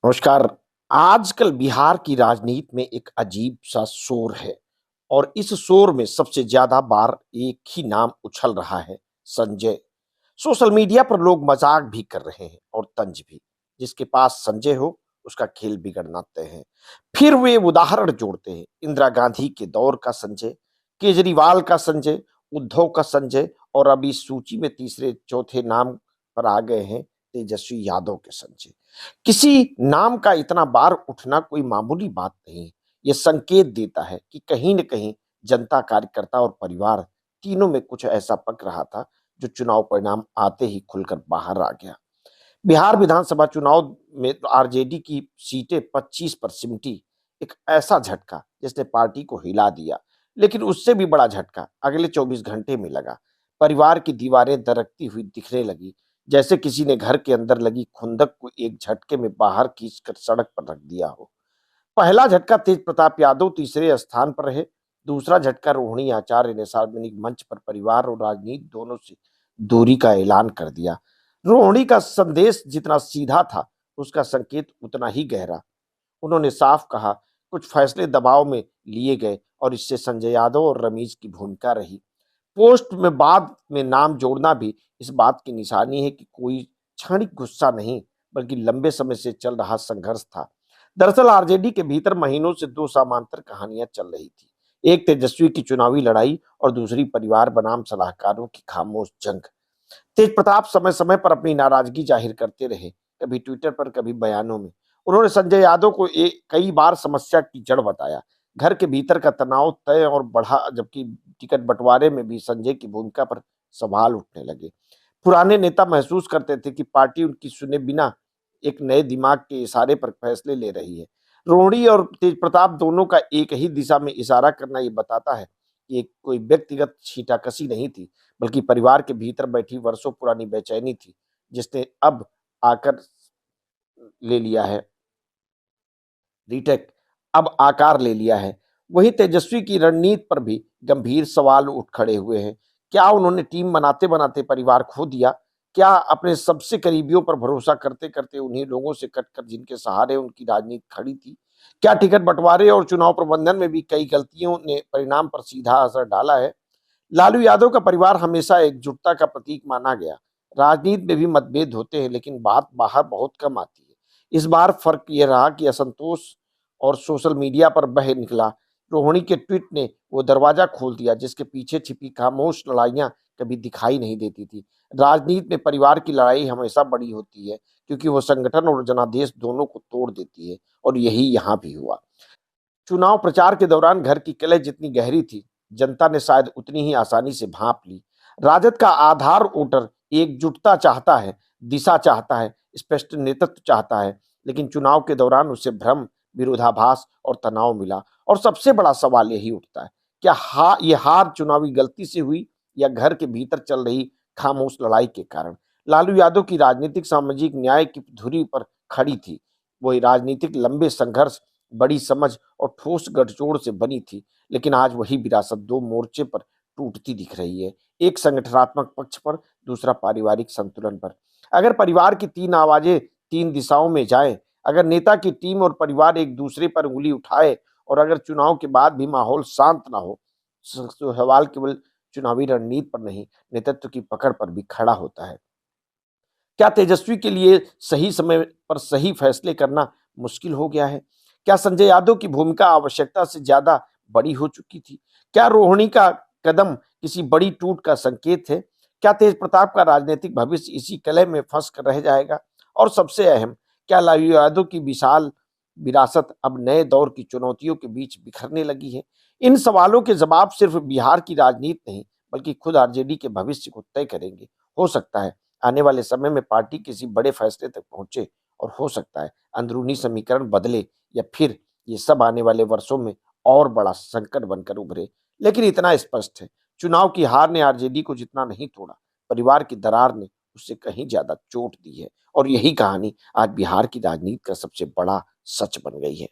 नमस्कार। आजकल बिहार की राजनीति में एक अजीब सा शोर है और इस शोर में सबसे ज्यादा बार एक ही नाम उछल रहा है, संजय। सोशल मीडिया पर लोग मजाक भी कर रहे हैं और तंज भी। जिसके पास संजय हो उसका खेल बिगड़ना तय है। फिर वे उदाहरण जोड़ते हैं, इंदिरा गांधी के दौर का संजय, केजरीवाल का संजय, उद्धव का संजय और अभी सूची में तीसरे चौथे नाम पर आ गए हैं तेजस्वी यादव के संजय। किसी नाम का इतना बार उठना कोई मामूली बात नहीं है। ये संकेत देता है कि कहीं न कहीं जनता, कार्यकर्ता और परिवार तीनों में कुछ ऐसा पक रहा था जो चुनाव परिणाम आते ही खुलकर बाहर आ गया। बिहार विधानसभा चुनाव में तो आरजेडी की सीटें 25 पर सिमटी। एक ऐसा झटका जिसने पार्टी को हिला दिया। लेकिन उससे भी बड़ा झटका अगले 24 घंटे में लगा। परिवार की दीवारें दरकती हुई दिखने लगी, जैसे किसी ने घर के अंदर लगी खुंदक को एक झटके में बाहर खींचकर सड़क पर रख दिया हो। पहला झटका तेज प्रताप यादव तीसरे स्थान पर रहे। दूसरा झटका रोहिणी आचार्य ने सार्वजनिक मंच पर परिवार और राजनीति दोनों से दूरी का ऐलान कर दिया। रोहिणी का संदेश जितना सीधा था, उसका संकेत उतना ही गहरा। उन्होंने साफ कहा, कुछ फैसले दबाव में लिए गए और इससे संजय यादव और रमीज की भूमिका रही। पोस्ट में बाद में नाम जोड़ना भी इस बात की निशानी है कि कोई क्षणिक गुस्सा नहीं, बल्कि लंबे समय से चल रहा संघर्ष था। दरअसल आरजेडी के भीतर महीनों से दो समांतर कहानियां चल रही थी। एक तेजस्वी की चुनावी लड़ाई और दूसरी परिवार बनाम सलाहकारों की खामोश जंग। तेज प्रताप समय समय पर अपनी नाराजगी जाहिर करते रहे, कभी ट्विटर पर, कभी बयानों में। उन्होंने संजय यादव को कई बार समस्या की जड़ बताया। घर के भीतर का तनाव तय और बढ़ा, जबकि टिकट बंटवारे में भी संजय की भूमिका पर सवाल उठने लगे। पुराने नेता महसूस करते थे कि पार्टी उनकी सुने बिना एक नए दिमाग के इशारे पर फैसले ले रही है। रोहिणी और तेज प्रताप दोनों का एक ही दिशा में इशारा करना ये बताता है कि एक कोई व्यक्तिगत छींटाकशी नहीं थी, बल्कि परिवार के भीतर बैठी वर्षों पुरानी बेचैनी थी, जिसने अब आकर ले लिया है रीटेक अब आकार ले लिया है। वहीं तेजस्वी की रणनीति पर भी गंभीर सवाल उठ खड़े हुए हैं। क्या उन्होंने टीम बनाते बनाते परिवार खो दिया? क्या अपने सबसे करीबियों पर भरोसा करते करते उन्हीं लोगों से कटकर जिनके सहारे उनकी राजनीति खड़ी थी? क्या टिकट बंटवारे और चुनाव प्रबंधन में भी कई गलतियों ने परिणाम पर सीधा असर डाला है? लालू यादव का परिवार हमेशा एकजुटता का प्रतीक माना गया। राजनीति में भी मतभेद होते हैं, लेकिन बात बाहर बहुत कम आती है। इस बार फर्क यह रहा कि असंतोष और सोशल मीडिया पर बह निकला। रोहिणी के ट्वीट ने वो दरवाजा खोल दिया जिसके पीछे छिपी खामोश लड़ाइयां कभी दिखाई नहीं देती थी। राजनीति में परिवार की लड़ाई हमेशा बड़ी होती है, क्योंकि वो संगठन और जनादेश दोनों को तोड़ देती है, और यही यहाँ भी हुआ। चुनाव प्रचार के दौरान घर की कलह जितनी गहरी थी, जनता ने शायद उतनी ही आसानी से भांप ली। राजद का आधार वोटर एकजुटता चाहता है, दिशा चाहता है, स्पष्ट नेतृत्व चाहता है, लेकिन चुनाव के दौरान उसे भ्रम, विरोधाभास और तनाव मिला। और सबसे बड़ा सवाल यही उठता है, क्या ये हार चुनावी गलती से हुई या घर के भीतर चल रही खामोश लड़ाई के कारण? लालू यादव की राजनीतिक सामाजिक न्याय की धुरी पर खड़ी थी। वही राजनीतिक लंबे संघर्ष, बड़ी समझ और ठोस गठजोड़ से बनी थी, लेकिन आज वही विरासत दो मोर्चे पर टूटती दिख रही है। एक संगठनात्मक पक्ष पर, दूसरा पारिवारिक संतुलन पर। अगर परिवार की तीन आवाजें तीन दिशाओं में जाएं, अगर नेता की टीम और परिवार एक दूसरे पर उंगली उठाए, और अगर चुनाव के बाद भी माहौल शांत ना हो, तो सवाल केवल चुनावी रणनीति पर नहीं, नेतृत्व की पकड़ पर भी खड़ा होता है। क्या तेजस्वी के लिए सही समय पर सही फैसले करना मुश्किल हो गया है? क्या संजय यादव की भूमिका आवश्यकता से ज्यादा बड़ी हो चुकी थी? क्या रोहिणी का कदम किसी बड़ी टूट का संकेत है? क्या तेज प्रताप का राजनीतिक भविष्य इसी कलह में फंस कर रह जाएगा? और सबसे अहम, क्या लालू यादव की विशाल विरासत अब नए दौर की चुनौतियों के बीच बिखरने लगी है? इन सवालों के जवाब सिर्फ बिहार की राजनीति नहीं, बल्कि खुद आरजेडी के भविष्य को तय करेंगे। हो सकता है आने वाले समय में पार्टी किसी बड़े फैसले तक पहुंचे, और हो सकता है अंदरूनी समीकरण बदले, या फिर ये सब आने वाले वर्षों में और बड़ा संकट बनकर उभरे। लेकिन इतना स्पष्ट है, चुनाव की हार ने आरजेडी को जितना नहीं तोड़ा, परिवार की दरार ने उससे कहीं ज्यादा चोट दी है। और यही कहानी आज बिहार की राजनीति का सबसे बड़ा सच बन गई है।